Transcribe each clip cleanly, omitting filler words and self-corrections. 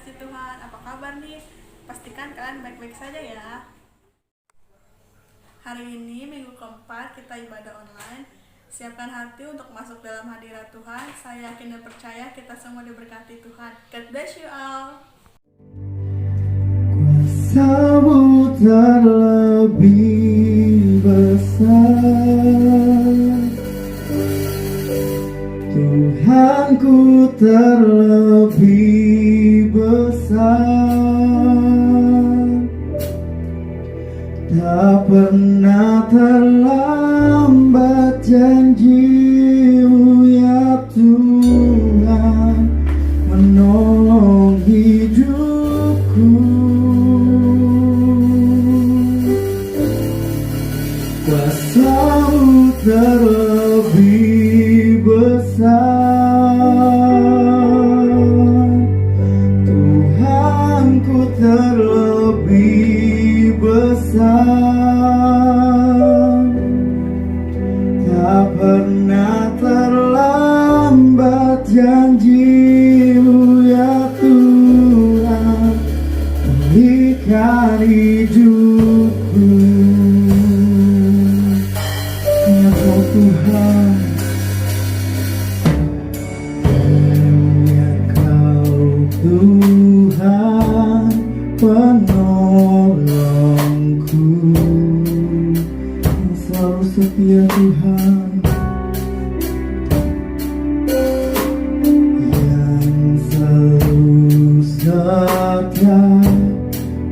kasih Tuhan, apa kabar nih? Pastikan kalian baik-baik saja ya. Hari ini minggu keempat kita ibadah online. Siapkan hati untuk masuk dalam hadirat Tuhan. Saya yakin dan percaya kita semua diberkati Tuhan. God bless you all. Kuasamu terlebih besar, Tuhanku terlebih besar, tak pernah terlambat janji-Mu ya Tuhan, menolong hidupku. Kuasa-Mu terlebih besar, Tuhanku terlebih besar, tak pernah terlambat janji-Mu ya Tuhan, pulihkan hidupku. Tuhan, hanya Kau Tuhan penolongku, yang selalu setia Tuhan, yang selalu setia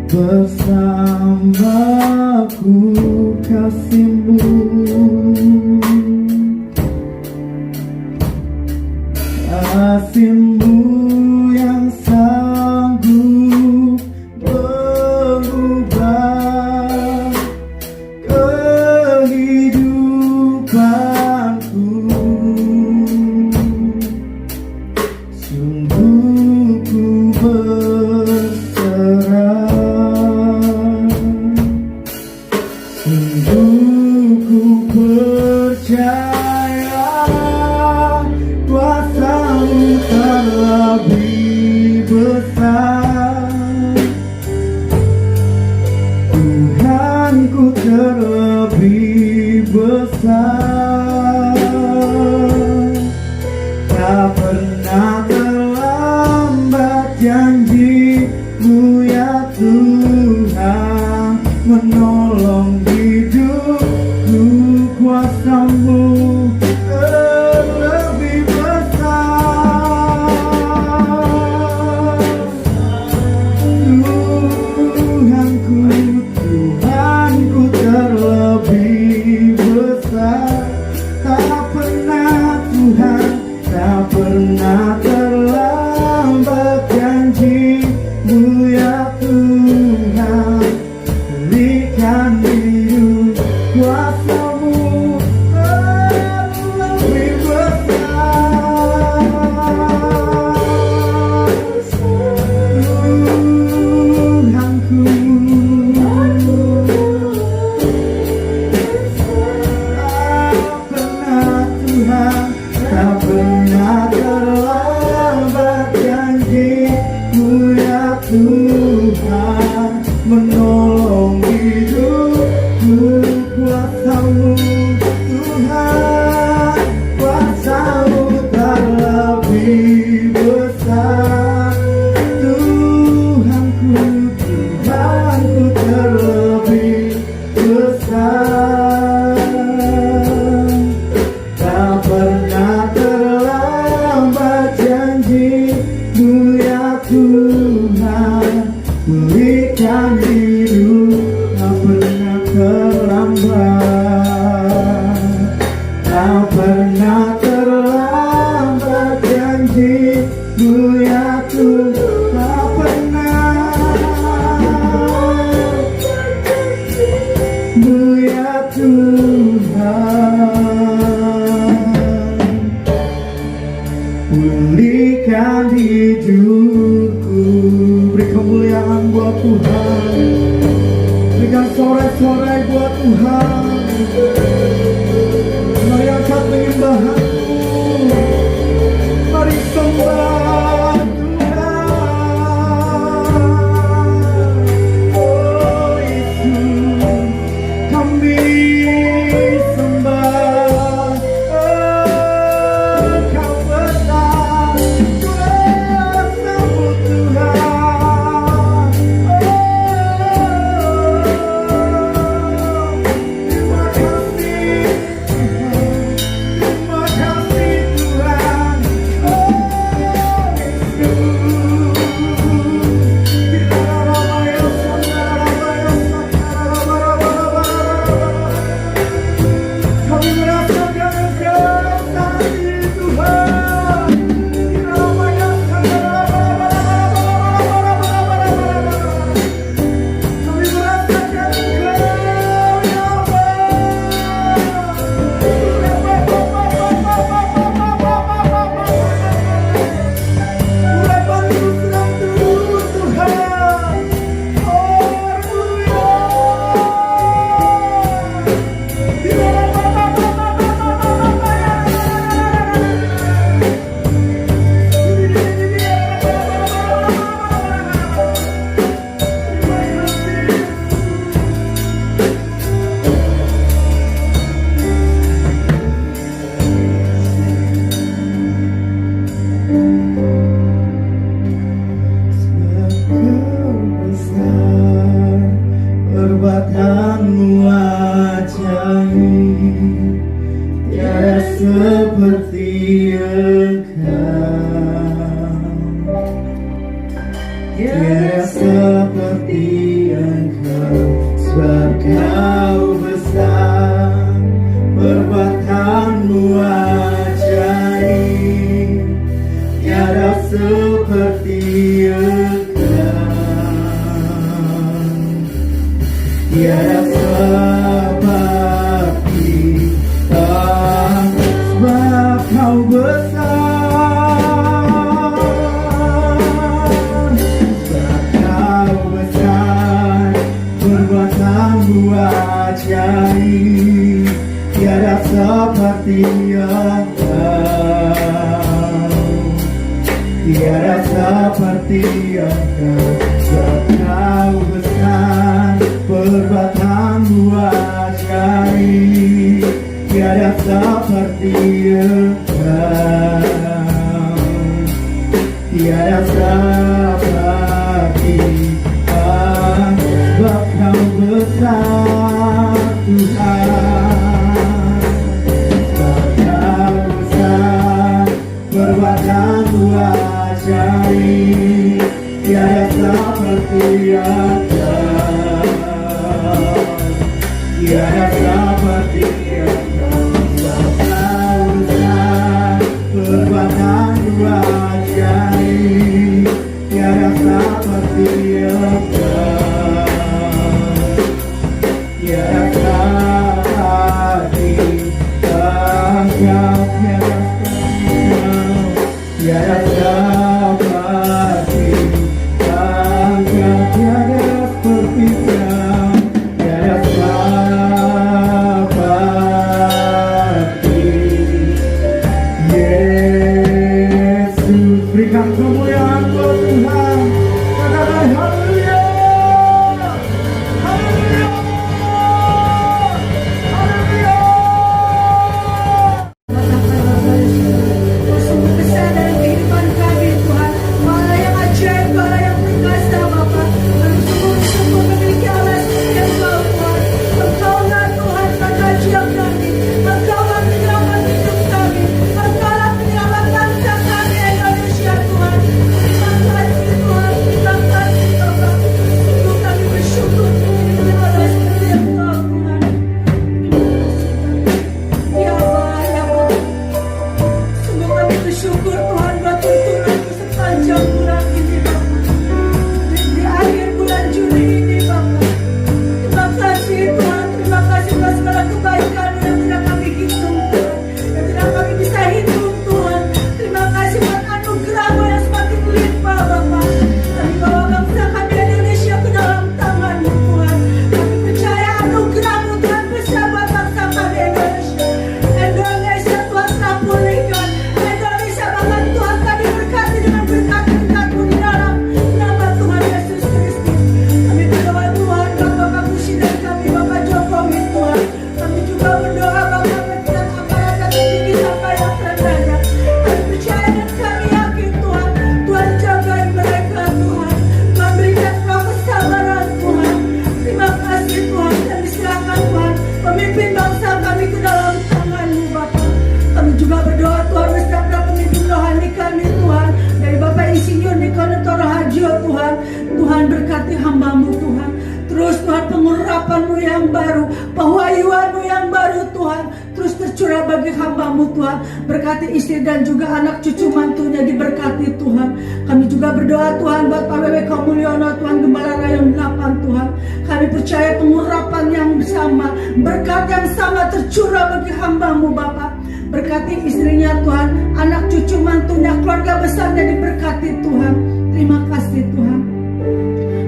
bersamaku, kasih-Mu. Kasih-Mu yang sanggup mengubah kehidupanku. Sungguh ku berserah, sungguh ku percaya, kuasa-Mu terlebih besar, Tuhanku terlebih besar, tak pernah terlambat janji-Mu ya Tuhan, menolong hidupku. Kuasa-Mu terlebih besar, Tuhanku terlebih besar, tak pernah Tuhan, tak pernah terlambat janji-Mu ya Tuhan, berikan hidup. Kuasa-Mu terlebih besar, Tuhanku, tak pernah terlambat janji-Mu ya Tuhan, menolong hidupku. Kuasa-Mu Tuhan, kuasa-Mu terlebih besar, Tuhanku, Tuhanku terlebih besar, tak pernah terlambat janji-Mu ya Tuhan, berikan hidup, tak pernah terlambat, tak pernah terlambat janji-Mu ya Tuhan, tak pernah-Mu ya Tuhan, pulihkan hidupku. Beri kemuliaan buat Tuhan, berikan sorai-sorai buat Tuhan, mari angkat penyembahan-Mu, mari sembah Tuhan. Perbuatanmu ajaib, tiada seperti Engkau, tiada seperti Engkau, sebab Kau besar. Perbuatanmu ajaib, tiada seperti Engkau, tiada seperti Engkau, sebab Kau besar. Sebab Kau besar, perbuatanmu ajaib, tiada seperti Engkau, tiada seperti Engkau, sebab Kau besar. Perbuatanmu ajaib, tiada seperti Engkau, tiada seperti Engkau, sebab Kau besar Tuhan. Sebab Kau besar, perbuatanmu ajaib, tiada seperti Engkau, tiada seperti Engkau, sebab Kau besar. Perbuatanmu ajaib, tiada seperti Engkau, tiada seperti Engkau, tiada seperti Engkau, tiada seperti Engkau, tiada seperti Yesus. Berikan kemuliaan buat Tuhan. Katakan haleluya, haleluya, haleluya. Sungguh besar dalam kehidupan kami Tuhan, Allah yang ajaib, Allah yang perkasa Bapa. Kami sungguh memiliki Allah yang Kau Tuhan. Engkaulah Tuhan pengajar kami, Engkaulah penyelamat hidup kami, Engkaulah penyelamat bangsa kami Indonesia Tuhan. Terima kasih Tuhan, terima kasih Bapa. Sungguh kami bersyukur memiliki Allah seperti Engkau Tuhan. Ya Allah, ya Allah. Sungguh kami bersyukur Tuhan buat tuntunanmu sepanjang bulan ini Bapa. Di akhir bulan Juli ini Bapa. Terima kasih Tuhan, terima kasih buat segala kebaikan yang tidak kami hitung Tuhan, yang tidak kami bisa hitung Tuhan. Terima kasih buat anugerah-Mu yang semakin melimpah Bapa. Kami bawa bangsa kami Indonesia ke dalam tangan-Mu Tuhan. Kami percaya anugerah-Mu Tuhan besar buat bangsa kami Indonesia. Indonesia Tuhan telah pulihkan. Indonesia bahkan Tuhan kami berkati dengan berkat-berkat-Mu di dalam nama Tuhan Yesus Kristus. Kami berdoa Tuhan buat Bapak Musi dan kami Bapak Jokowi Tuhan. Kami juga berdoa Bapak setiap aparat yang tinggi sampai yang terendahnya. Kami percaya dan kami yakin Tuhan, Tuhan jagain mereka Tuhan. Tuhan berikan roh kesabaran Tuhan. Terima kasih Tuhan, dan diserahkan Tuhan pemimpin bangsa kami ke dalam tangan-Mu Bapak. Kami juga berdoa Tuhan beserta pemimpin rohani kami Tuhan, dari Bapak Insinyur Nikonoto Raharjo Tuhan. Tuhan berkati hamba-Mu Tuhan. Terus Tuhan pengurapan-Mu yang baru, pewahyuan-Mu yang baru Tuhan, terus tercurah bagi hamba-Mu Tuhan. Berkati istri dan juga anak cucu mantunya diberkati Tuhan. Kami juga berdoa Tuhan buat Pak Wewe Mulyono Tuhan, Gembala Rayon 8 Tuhan. Kami percaya pengurapan yang sama, berkat yang sama tercurah bagi hamba-Mu Bapak. Berkati istrinya Tuhan, anak cucu mantunya, keluarga besarnya diberkati Tuhan. Terima kasih Tuhan.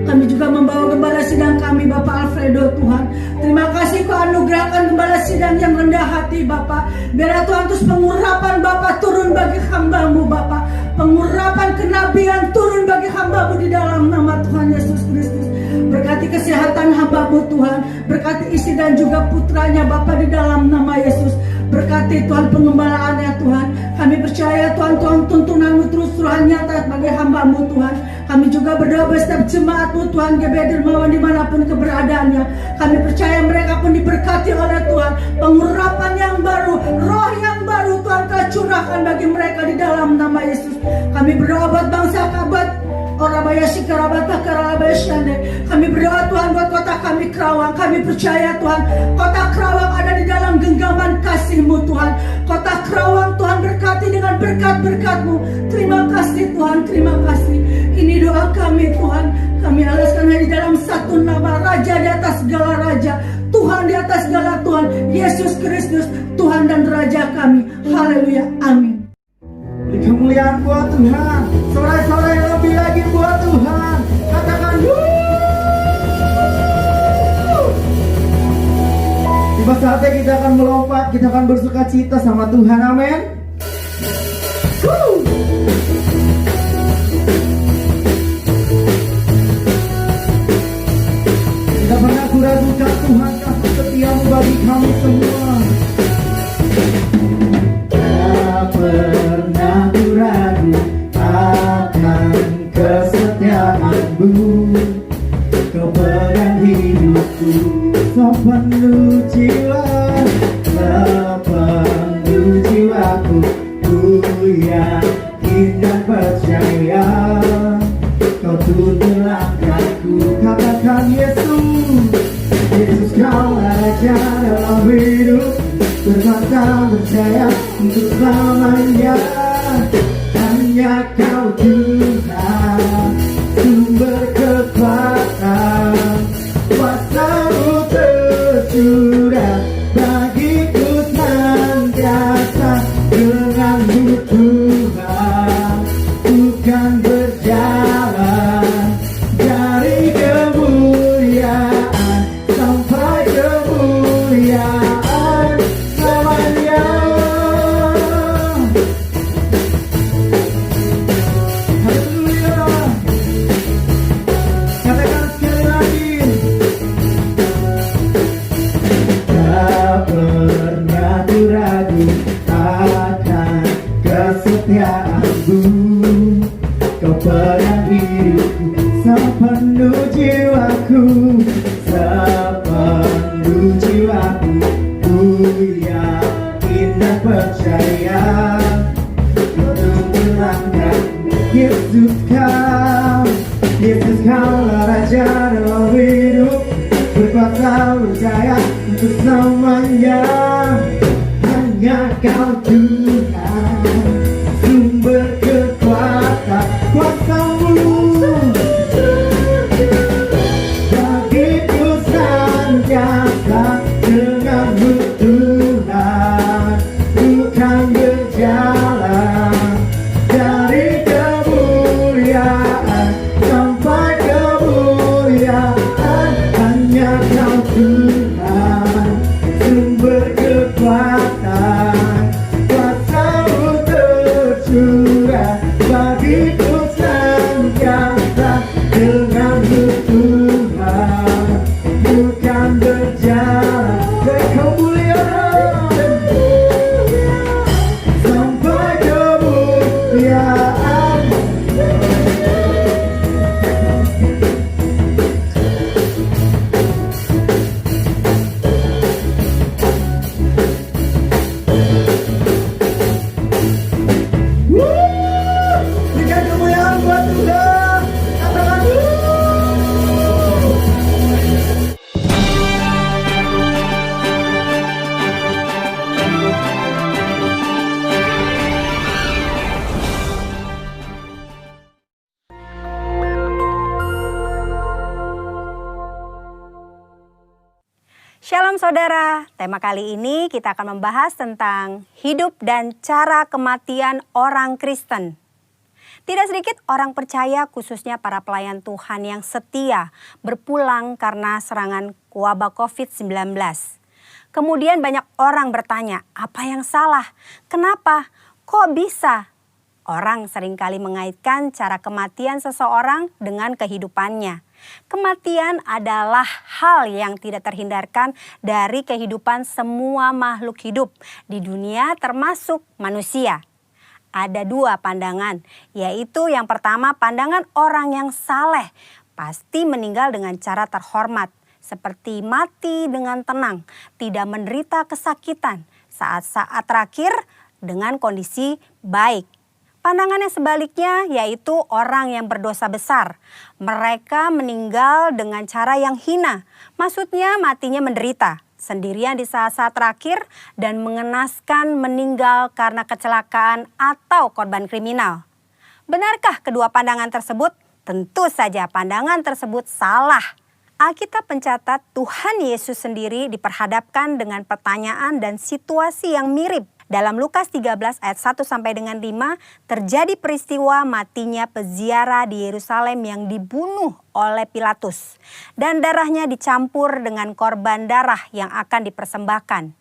Kami juga membawa gembala sidang kami Bapak Alfredo Tuhan. Terima kasih Kau anugerahkan gembala sidang yang rendah hati Bapak. Biarlah Tuhan terus pengurapan Bapak turun bagi hamba-Mu Bapak. Pengurapan kenabian turun bagi hamba-Mu di dalam nama Tuhan Yesus Kristus. Berkati kesehatan hamba-Mu Tuhan. Berkati istri dan juga putranya Bapak di dalam nama Yesus. Berkati Tuhan pengembalaannya Tuhan. Kami percaya Tuhan tuntunan-Mu terus nyata bagi hamba-Mu Tuhan. Kami juga berdoa buat setiap jemaat-Mu Tuhan, GBI Dermawan dimanapun keberadaannya. Kami percaya mereka pun diberkati oleh Tuhan. Pengurapan yang baru, roh yang baru Tuhan Kau curahkan bagi mereka di dalam nama Yesus. Kami berdoa buat bangsa Kabat, Orabaya Sikarabata Karabaya Syande. Kami berdoa Tuhan buat kota kami Kerawang. Kami percaya Tuhan, kota Kerawang ada di dalam genggaman kasih-Mu Tuhan. Kota Kerawang Tuhan berkati dengan berkat-berkat-Mu. Terima kasih Tuhan, terima kasih. Ini doa kami Tuhan. Kami alaskan di dalam satu nama, Raja di atas segala raja, Tuhan di atas segala Tuhan, Yesus Kristus, Tuhan dan Raja kami. Haleluya, amin. Beri kemuliaan buat Tuhan. Sorai-sorai lebih lagi buat Tuhan. Katakan wuuu. Tiba saatnya kita akan melompat, kita akan bersuka cita sama Tuhan. Amin. Tidak pernah kuragukan Tuhan kasih setiamu bagi kami semua. Tak pernah kuragu akan kesetiaan-Mu. Kau pegang hidupku sepenuh jiwa, sepenuh jiwaku. Ku yakin dan percaya Kau tuntun langkahku. Katakan Yesus, Yesus Kau Raja dalam hidup. Berkata percaya untuk selamanya. Hanya Kau Tuhan, sumber kekuatan. Kuasa-Mu tercurah bagiku senantiasa. Dengan-Mu Tuhan, bukan berjalan dari kemuliaan sampai kemuliaan selamanya. Haleluya. Katakan sekali lagi. Tak pernah ragu akan kesetiaan-Mu. Kau pegang hidupku sepenuh jiwaku, sepenuh jiwaku. Ku yakin dan percaya untuk langkahku. Yesus Kau, Yesus Kaulah Raja dalam hidup. Berkuasa percaya untuk selamanya. Hanya Kau Tuhan, sumber kekuatan. Kuasa-Mu bagiku senantiasa. Dengan-Mu Tuhan, bukan berjalan dari kemuliaan sampai kemuliaan. Hanya Kau Tuhan, sumber kekuatan. Kuasa-Mu tercurah bagiku senantiasa. Dengan-Mu Tuhan, bukan berjalan dari kemuliaan sampai kemuliaan. Berikan kemuliaan buat Tuhan. Katakan Shalom saudara, tema kali ini kita akan membahas tentang hidup dan cara kematian orang Kristen. Tidak sedikit orang percaya, khususnya para pelayan Tuhan yang setia, berpulang karena serangan wabah COVID-19. Kemudian banyak orang bertanya, apa yang salah? Kenapa? Kok bisa? Orang seringkali mengaitkan cara kematian seseorang dengan kehidupannya. Kematian adalah hal yang tidak terhindarkan dari kehidupan semua makhluk hidup di dunia termasuk manusia. ada dua pandangan, yaitu yang pertama pandangan orang yang saleh, pasti meninggal dengan cara terhormat, seperti mati dengan tenang, tidak menderita kesakitan, saat-saat terakhir dengan kondisi baik. Pandangan yang sebaliknya yaitu orang yang berdosa besar. Mereka meninggal dengan cara yang hina, maksudnya matinya menderita, sendirian di saat-saat terakhir dan mengenaskan meninggal karena kecelakaan atau korban kriminal. Benarkah kedua pandangan tersebut? Tentu saja pandangan tersebut salah. Alkitab mencatat Tuhan Yesus sendiri diperhadapkan dengan pertanyaan dan situasi yang mirip. Dalam Lukas 13 ayat 1 sampai dengan 5 terjadi peristiwa matinya peziarah di Yerusalem yang dibunuh oleh Pilatus dan darahnya dicampur dengan korban darah yang akan dipersembahkan.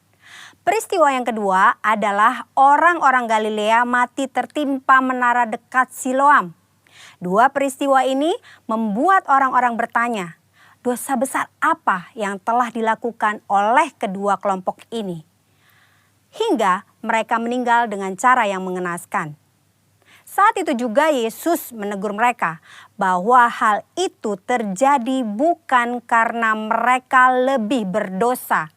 Peristiwa yang kedua adalah orang-orang Galilea mati tertimpa menara dekat Siloam. Dua peristiwa ini membuat orang-orang bertanya, dosa besar apa yang telah dilakukan oleh kedua kelompok ini? Hingga mereka meninggal dengan cara yang mengenaskan. Saat itu juga Yesus menegur mereka bahwa hal itu terjadi bukan karena mereka lebih berdosa.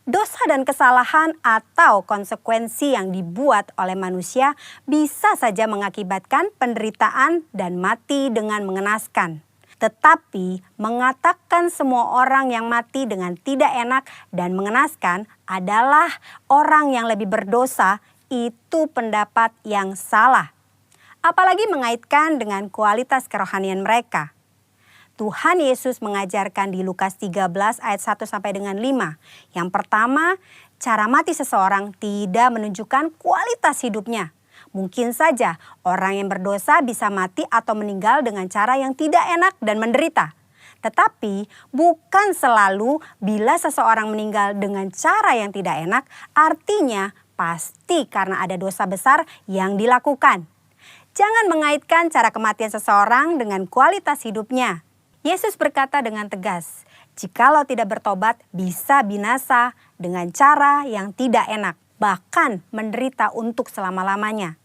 Dosa dan kesalahan atau konsekuensi yang dibuat oleh manusia bisa saja mengakibatkan penderitaan dan mati dengan mengenaskan. Tetapi mengatakan semua orang yang mati dengan tidak enak dan mengenaskan adalah orang yang lebih berdosa, itu pendapat yang salah. Apalagi mengaitkan dengan kualitas kerohanian mereka. Tuhan Yesus mengajarkan di Lukas 13 ayat 1 sampai dengan 5. Yang pertama, cara mati seseorang tidak menunjukkan kualitas hidupnya. Mungkin saja orang yang berdosa bisa mati atau meninggal dengan cara yang tidak enak dan menderita. Tetapi bukan selalu bila seseorang meninggal dengan cara yang tidak enak, artinya pasti karena ada dosa besar yang dilakukan. Jangan mengaitkan cara kematian seseorang dengan kualitas hidupnya. Yesus berkata dengan tegas, jikalau tidak bertobat bisa binasa dengan cara yang tidak enak, bahkan menderita untuk selama-lamanya.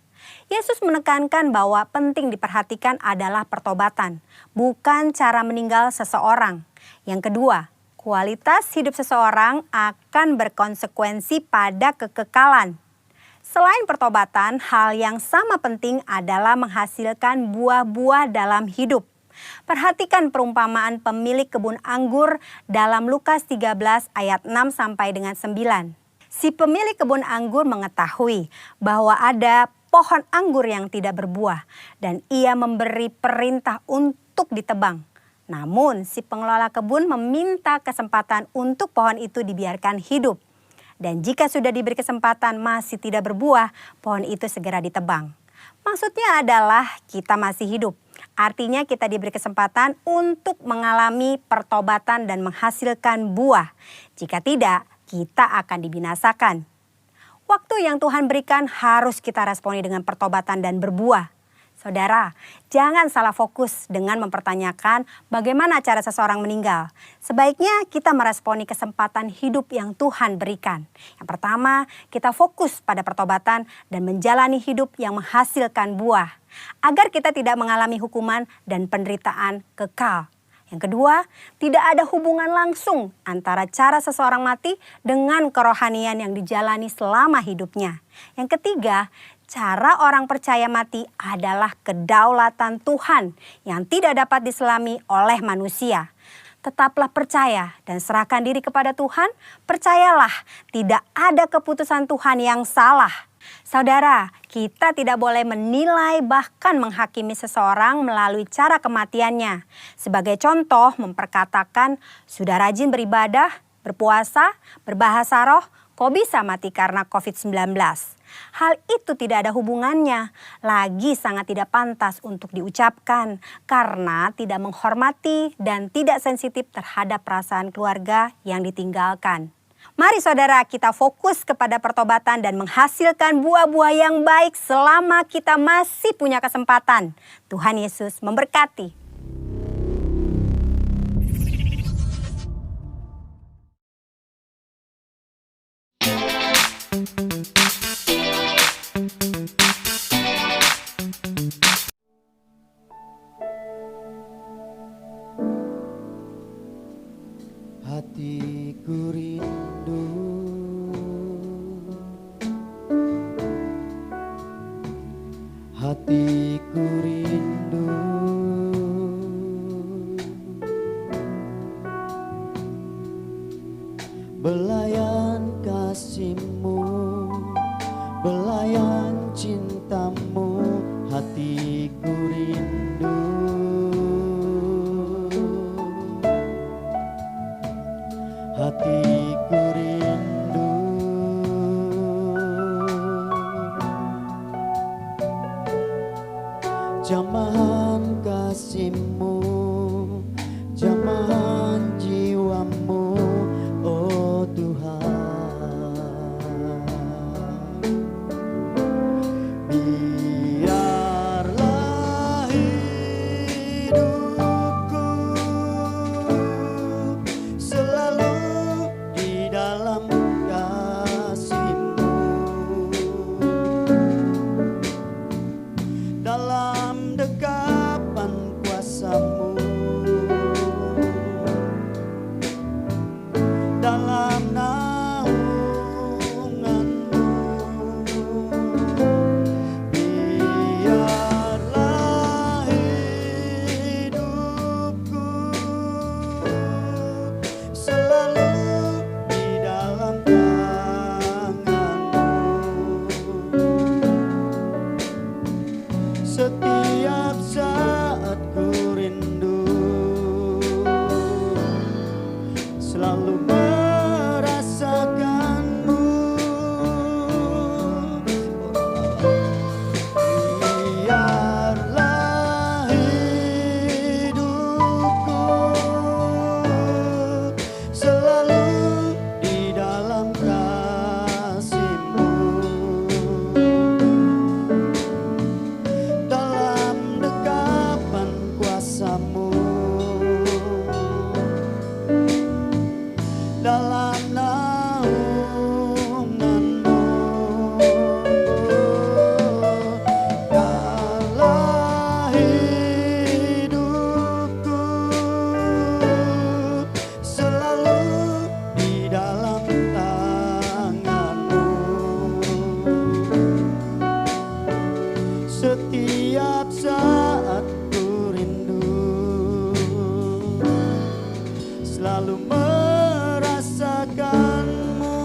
Yesus menekankan bahwa penting diperhatikan adalah pertobatan, bukan cara meninggal seseorang. Yang kedua, kualitas hidup seseorang akan berkonsekuensi pada kekekalan. Selain pertobatan, hal yang sama penting adalah menghasilkan buah-buah dalam hidup. Perhatikan perumpamaan pemilik kebun anggur dalam Lukas 13 ayat 6 sampai dengan 9. Si pemilik kebun anggur mengetahui bahwa ada pohon anggur yang tidak berbuah dan ia memberi perintah untuk ditebang. Namun si pengelola kebun meminta kesempatan untuk pohon itu dibiarkan hidup. Dan jika sudah diberi kesempatan masih tidak berbuah, pohon itu segera ditebang. Maksudnya adalah kita masih hidup. Artinya kita diberi kesempatan untuk mengalami pertobatan dan menghasilkan buah. Jika tidak, kita akan dibinasakan. Waktu yang Tuhan berikan harus kita responi dengan pertobatan dan berbuah. Saudara, jangan salah fokus dengan mempertanyakan bagaimana cara seseorang meninggal. Sebaiknya kita meresponi kesempatan hidup yang Tuhan berikan. Yang pertama, kita fokus pada pertobatan dan menjalani hidup yang menghasilkan buah, agar kita tidak mengalami hukuman dan penderitaan kekal. Yang kedua, tidak ada hubungan langsung antara cara seseorang mati dengan kerohanian yang dijalani selama hidupnya. Yang ketiga, cara orang percaya mati adalah kedaulatan Tuhan yang tidak dapat diselami oleh manusia. Tetaplah percaya dan serahkan diri kepada Tuhan. Percayalah, tidak ada keputusan Tuhan yang salah. Saudara, kita tidak boleh menilai bahkan menghakimi seseorang melalui cara kematiannya. Sebagai contoh, memperkatakan, sudah rajin beribadah, berpuasa, berbahasa roh, kok bisa mati karena COVID-19? Hal itu tidak ada hubungannya, lagi sangat tidak pantas untuk diucapkan karena tidak menghormati dan tidak sensitif terhadap perasaan keluarga yang ditinggalkan. Mari saudara, kita fokus kepada pertobatan dan menghasilkan buah-buah yang baik selama kita masih punya kesempatan. Tuhan Yesus memberkati. hatiku rindu. Hatiku rindu belayan kasih-Mu, belayan cinta-Mu, hatiku rindu. Hatiku rindu jamahan kasih-Mu, jamahan jiwa-Mu, oh Tuhan. Biarlah hidupku selalu di dalam kasih-Mu, dalam dekapan kuasa-Mu, dalam naungan-Mu. Biarlah hidupku selalu di dalam tangan-Mu. Setiap saat ku rindu selalu merasakan-Mu. Biarlah hidupku selalu di dalam kasih-Mu, dalam dekapan kuasa-Mu, dalam naungan-Mu. Biarlah hidupku selalu di dalam tangan-Mu. Setiap saat ku rindu selalu merasakan-Mu.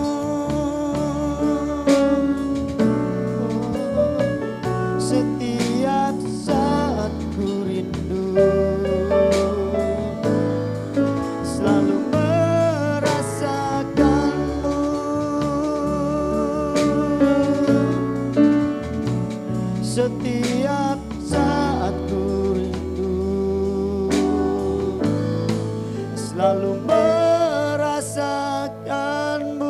Setiap saat ku rindu selalu merasakan-Mu. Setiap saat ku rindu selalu merasakan-Mu.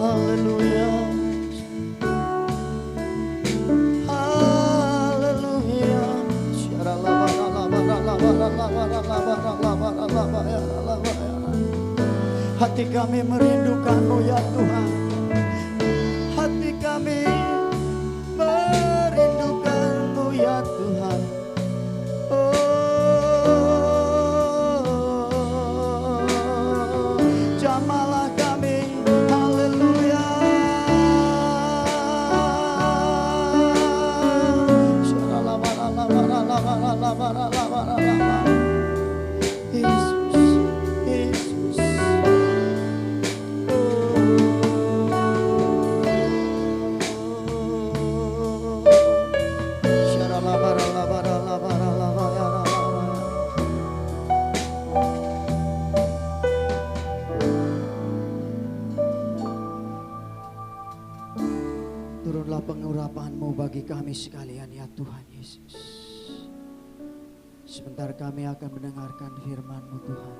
Haleluya, haleluya. Hati kami merindukan-Mu ya Tuhan. Hati kami merindukan-Mu ya Tuhan. Oh, jamalah kami, haleluya. Yesus, Yesus. Oh, kami sekalian ya Tuhan Yesus. Sebentar kami akan mendengarkan firman-Mu Tuhan.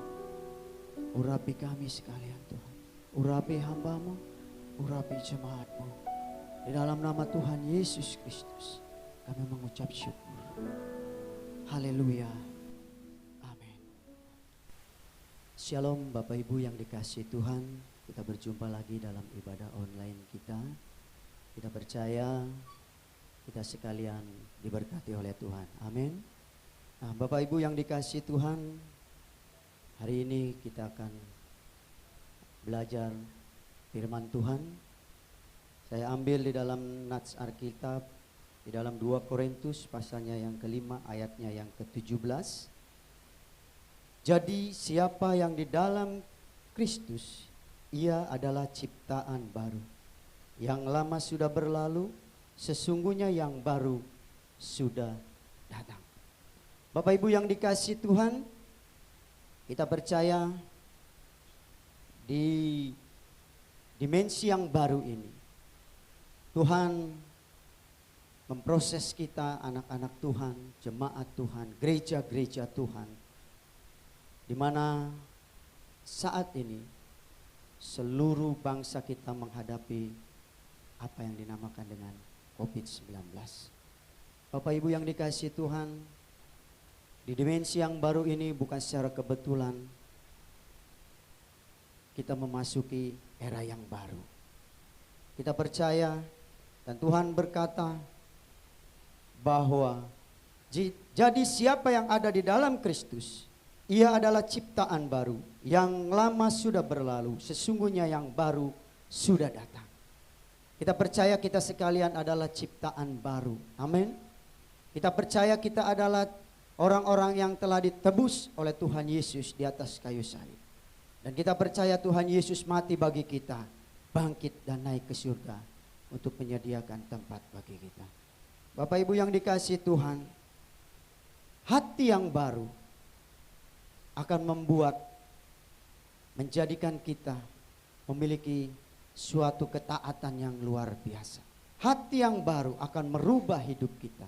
Urapi kami sekalian Tuhan. Urapi hamba-Mu, urapi jemaat-Mu. Di dalam nama Tuhan Yesus Kristus kami mengucap syukur. Haleluya. Amin. Shalom Bapak Ibu yang dikasihi Tuhan. Kita berjumpa lagi dalam ibadah online kita. Kita percaya kita sekalian diberkati oleh Tuhan. Amin. Nah, Bapak Ibu yang dikasihi Tuhan, hari ini kita akan belajar firman Tuhan. Saya ambil di dalam nats Alkitab, di dalam 2 Korintus pasalnya yang ke-5 ayatnya yang ke-17. Jadi siapa yang di dalam Kristus, ia adalah ciptaan baru. Yang lama sudah berlalu, sesungguhnya yang baru sudah datang. Bapak Ibu yang dikasihi Tuhan, kita percaya di dimensi yang baru ini Tuhan memproses kita, anak-anak Tuhan, jemaat Tuhan, gereja-gereja Tuhan, di mana saat ini seluruh bangsa kita menghadapi apa yang dinamakan dengan COVID-19. Bapak Ibu yang dikasihi Tuhan, di dimensi yang baru ini bukan secara kebetulan kita memasuki era yang baru. Kita percaya dan Tuhan berkata bahwa jadi siapa yang ada di dalam Kristus, ia adalah ciptaan baru. Yang lama sudah berlalu, sesungguhnya yang baru sudah datang. Kita percaya kita sekalian adalah ciptaan baru. Amin. Kita percaya kita adalah orang-orang yang telah ditebus oleh Tuhan Yesus di atas kayu salib. Dan kita percaya Tuhan Yesus mati bagi kita, bangkit dan naik ke surga untuk menyediakan tempat bagi kita. Bapak Ibu yang dikasihi Tuhan, hati yang baru akan menjadikan kita memiliki suatu ketaatan yang luar biasa. Hati yang baru akan merubah hidup kita,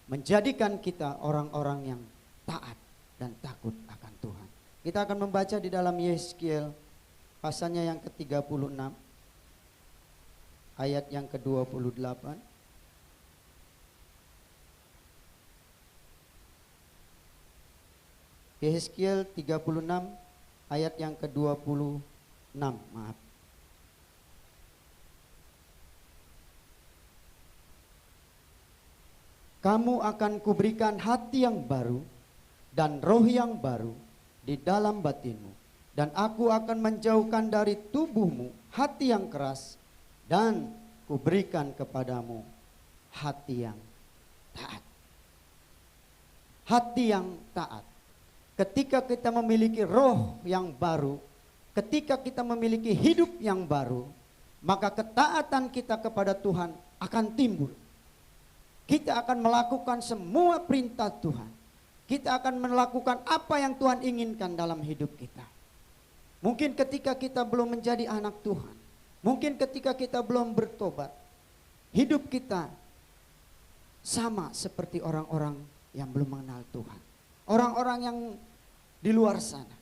menjadikan kita orang-orang yang taat dan takut akan Tuhan. Kita akan membaca di dalam Yeskiel pasalnya yang ke-36 ayat yang ke-28. Yeskiel 36 ayat yang ke-26, maaf. Kamu akan kuberikan hati yang baru dan roh yang baru di dalam batinmu. Dan aku akan menjauhkan dari tubuhmu hati yang keras dan kuberikan kepadamu hati yang taat. Hati yang taat. Ketika kita memiliki roh yang baru, ketika kita memiliki hidup yang baru, maka ketaatan kita kepada Tuhan akan timbul. Kita akan melakukan semua perintah Tuhan. Kita akan melakukan apa yang Tuhan inginkan dalam hidup kita. Mungkin ketika kita belum menjadi anak Tuhan, mungkin ketika kita belum bertobat, hidup kita sama seperti orang-orang yang belum mengenal Tuhan. Orang-orang yang di luar sana.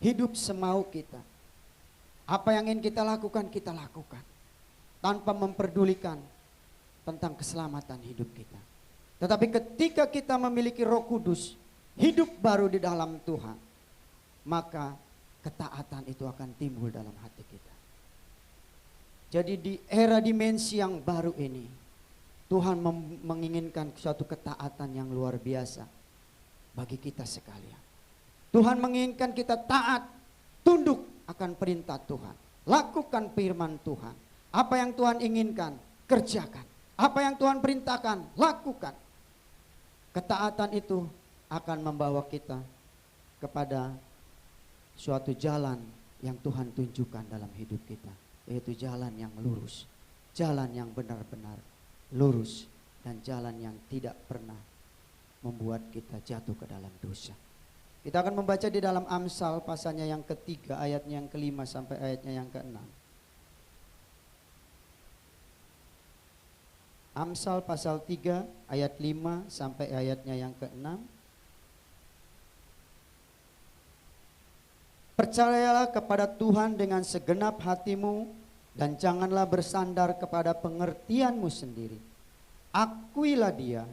Hidup semau kita. Apa yang ingin kita lakukan, kita lakukan. Tanpa memperdulikan tentang keselamatan hidup kita. Tetapi ketika kita memiliki Roh Kudus, hidup baru di dalam Tuhan, maka ketaatan itu akan timbul dalam hati kita. Jadi di era dimensi yang baru ini, Tuhan menginginkan suatu ketaatan yang luar biasa bagi kita sekalian. Tuhan menginginkan kita taat, tunduk akan perintah Tuhan. Lakukan firman Tuhan. Apa yang Tuhan inginkan, kerjakan. Apa yang Tuhan perintahkan, lakukan. Ketaatan itu akan membawa kita kepada suatu jalan yang Tuhan tunjukkan dalam hidup kita. Yaitu jalan yang lurus. Jalan yang benar-benar lurus. Dan jalan yang tidak pernah membuat kita jatuh ke dalam dosa. Kita akan membaca di dalam Amsal pasalnya yang ketiga, ayatnya yang kelima sampai ayatnya yang keenam. Amsal pasal 3 ayat 5 sampai ayatnya yang ke-6. Percayalah kepada Tuhan dengan segenap hatimu dan janganlah bersandar kepada pengertianmu sendiri. Akuilah Dia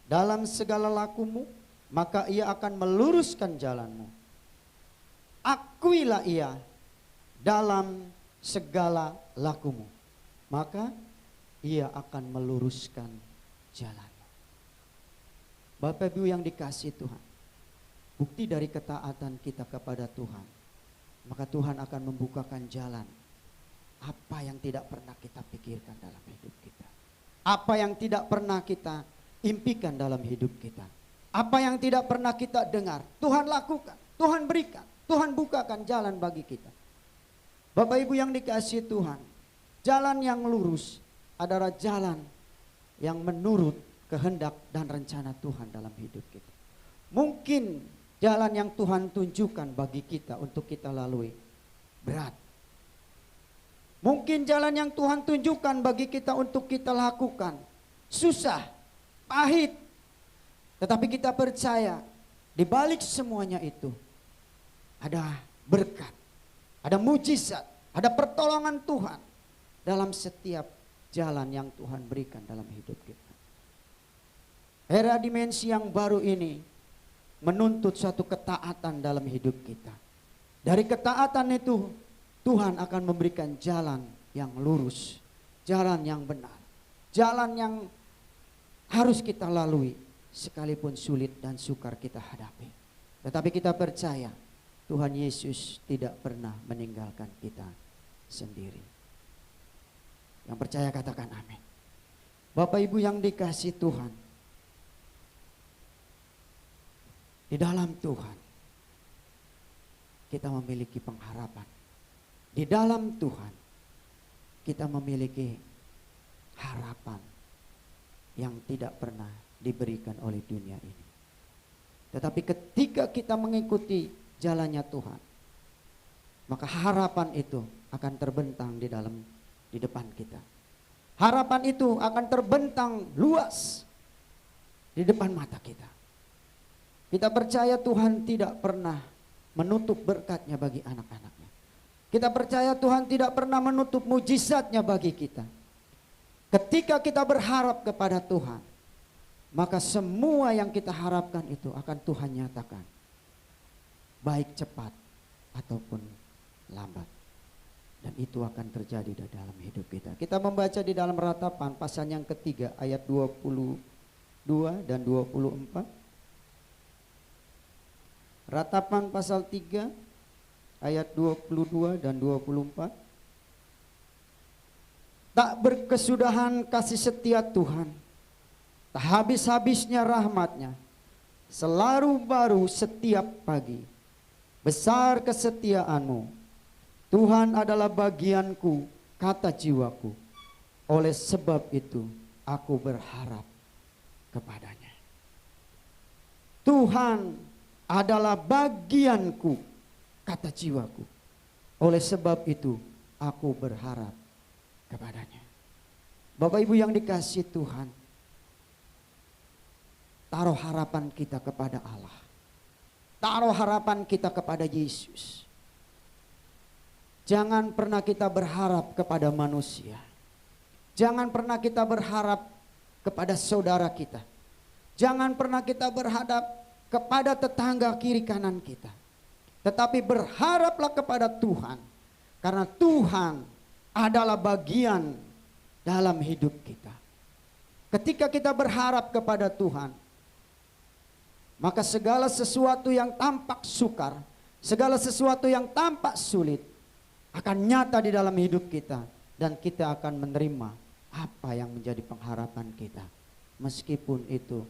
dalam segala lakumu, maka Ia akan meluruskan jalanmu. Akuilah Ia dalam segala lakumu, maka Ia akan meluruskan jalanmu. Bapak Ibu yang dikasihi Tuhan, bukti dari ketaatan kita kepada Tuhan, maka Tuhan akan membukakan jalan apa yang tidak pernah kita pikirkan dalam hidup kita. Apa yang tidak pernah kita impikan dalam hidup kita. Apa yang tidak pernah kita dengar, Tuhan lakukan, Tuhan berikan, Tuhan bukakan jalan bagi kita. Bapak Ibu yang dikasihi Tuhan, jalan yang lurus adalah jalan yang menurut kehendak dan rencana Tuhan dalam hidup kita. Mungkin jalan yang Tuhan tunjukkan bagi kita untuk kita lalui berat. Mungkin jalan yang Tuhan tunjukkan bagi kita untuk kita lakukan susah, pahit. Tetapi kita percaya di balik semuanya itu ada berkat, ada mujizat, ada pertolongan Tuhan dalam setiap jalan yang Tuhan berikan dalam hidup kita. Era dimensi yang baru ini menuntut suatu ketaatan dalam hidup kita. Dari ketaatan itu Tuhan akan memberikan jalan yang lurus, jalan yang benar, jalan yang harus kita lalui sekalipun sulit dan sukar kita hadapi. Tetapi kita percaya Tuhan Yesus tidak pernah meninggalkan kita sendiri. Yang percaya katakan amin. Bapak Ibu yang dikasihi Tuhan, di dalam Tuhan kita memiliki pengharapan. Di dalam Tuhan kita memiliki harapan yang tidak pernah diberikan oleh dunia ini. Tetapi ketika kita mengikuti jalannya Tuhan, maka harapan itu akan terbentang di depan kita. Harapan itu akan terbentang luas di depan mata kita. Kita percaya Tuhan tidak pernah menutup berkat-Nya bagi anak-anak-Nya. Kita percaya Tuhan tidak pernah menutup mujizat-Nya bagi kita. Ketika kita berharap kepada Tuhan, maka semua yang kita harapkan itu akan Tuhan nyatakan, baik cepat ataupun lambat. Dan itu akan terjadi di dalam hidup kita. Kita membaca di dalam Ratapan pasal yang ketiga ayat 22 dan 24. Ratapan pasal 3 ayat 22 dan 24. Tak berkesudahan kasih setia Tuhan, tak habis-habisnya rahmat-Nya, selalu baru setiap pagi. Besar kesetiaan-Mu, Tuhan adalah bagianku, kata jiwaku. Oleh sebab itu aku berharap kepada-Nya. Tuhan adalah bagianku, kata jiwaku. Oleh sebab itu aku berharap kepada-Nya. Bapak Ibu yang dikasihi Tuhan, taruh harapan kita kepada Allah. Taruh harapan kita kepada Yesus. Jangan pernah kita berharap kepada manusia. Jangan pernah kita berharap kepada saudara kita. Jangan pernah kita berharap kepada tetangga kiri kanan kita. Tetapi berharaplah kepada Tuhan. Karena Tuhan adalah bagian dalam hidup kita. Ketika kita berharap kepada Tuhan, maka segala sesuatu yang tampak sukar, segala sesuatu yang tampak sulit akan nyata di dalam hidup kita. Dan kita akan menerima apa yang menjadi pengharapan kita. Meskipun itu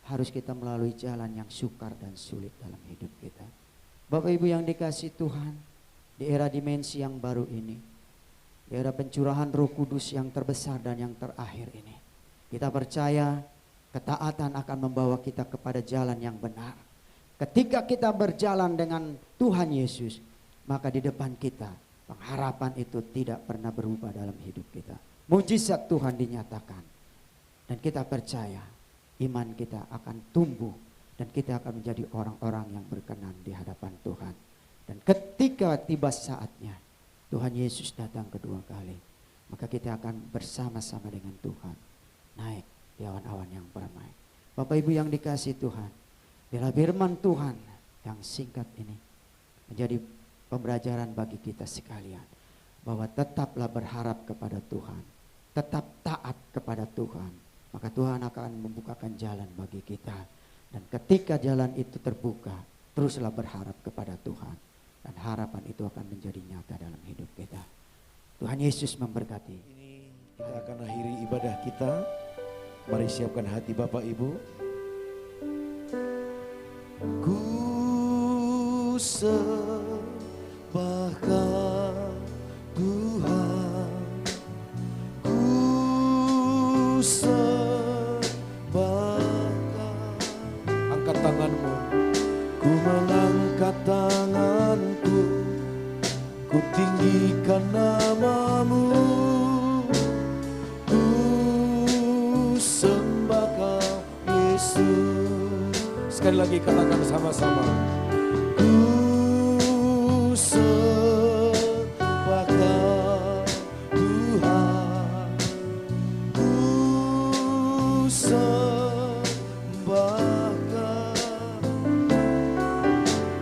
harus kita melalui jalan yang sukar dan sulit dalam hidup kita. Bapak Ibu yang dikasihi Tuhan, di era dimensi yang baru ini, di era pencurahan Roh Kudus yang terbesar dan yang terakhir ini, kita percaya ketaatan akan membawa kita kepada jalan yang benar. Ketika kita berjalan dengan Tuhan Yesus, maka di depan kita pengharapan itu tidak pernah berubah dalam hidup kita. Mujizat Tuhan dinyatakan. Dan kita percaya iman kita akan tumbuh dan kita akan menjadi orang-orang yang berkenan di hadapan Tuhan. Dan ketika tiba saatnya Tuhan Yesus datang kedua kali, maka kita akan bersama-sama dengan Tuhan naik di awan-awan yang permai. Bapak Ibu yang dikasihi Tuhan, bila firman Tuhan yang singkat ini menjadi pembelajaran bagi kita sekalian, bahwa tetaplah berharap kepada Tuhan, tetap taat kepada Tuhan, maka Tuhan akan membukakan jalan bagi kita. Dan ketika jalan itu terbuka, teruslah berharap kepada Tuhan, dan harapan itu akan menjadi nyata dalam hidup kita. Tuhan Yesus memberkati. Ini kita akan akhiri ibadah kita. Mari siapkan hati Bapak Ibu. Ku sembahkan Tuhan, ku sembahkan. Angkat tanganmu. Ku mengangkat tanganku, ku tinggikan namamu, ku sembah Kau Yesus. Sekali lagi katakan sama-sama. Ku sembah Kau Tuhan, ku sembah Kau.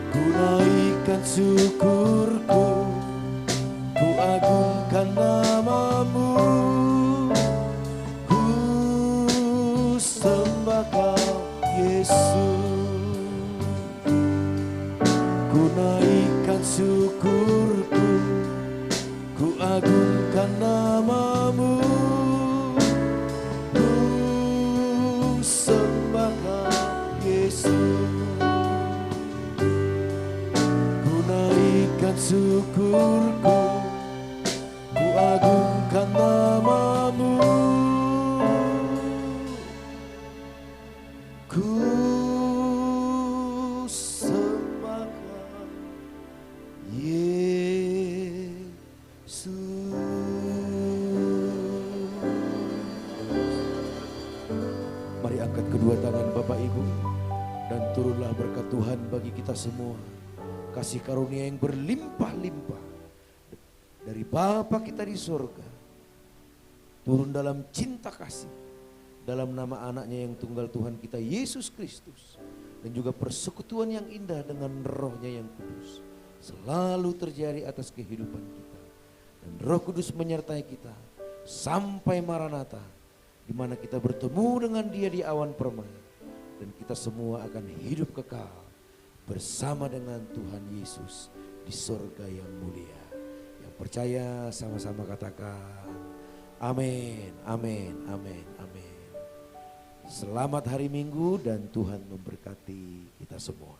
Ku naikkan syukurku, ku agungkan namamu, ku sembah Kau Yesus. Ku naikkan syukurku, ku agungkan namamu, ku sembah Kau Yesus. Ku naikkan syukurku, ku agungkan namamu, ku sembah Kau Yesus. Mari angkat kedua tangan Bapak Ibu dan turunlah berkat Tuhan bagi kita semua. Kasih karunia yang berlimpah-limpah dari Bapa kita di surga turun dalam cinta kasih dalam nama anaknya yang tunggal Tuhan kita Yesus Kristus, dan juga persekutuan yang indah dengan Roh-Nya yang kudus selalu terjadi atas kehidupan kita, dan Roh Kudus menyertai kita sampai Maranatha, di mana kita bertemu dengan Dia di awan permai, dan kita semua akan hidup kekal bersama dengan Tuhan Yesus di surga yang mulia. Yang percaya sama-sama katakan amin, amin, amin, amin. Selamat hari Minggu dan Tuhan memberkati kita semua.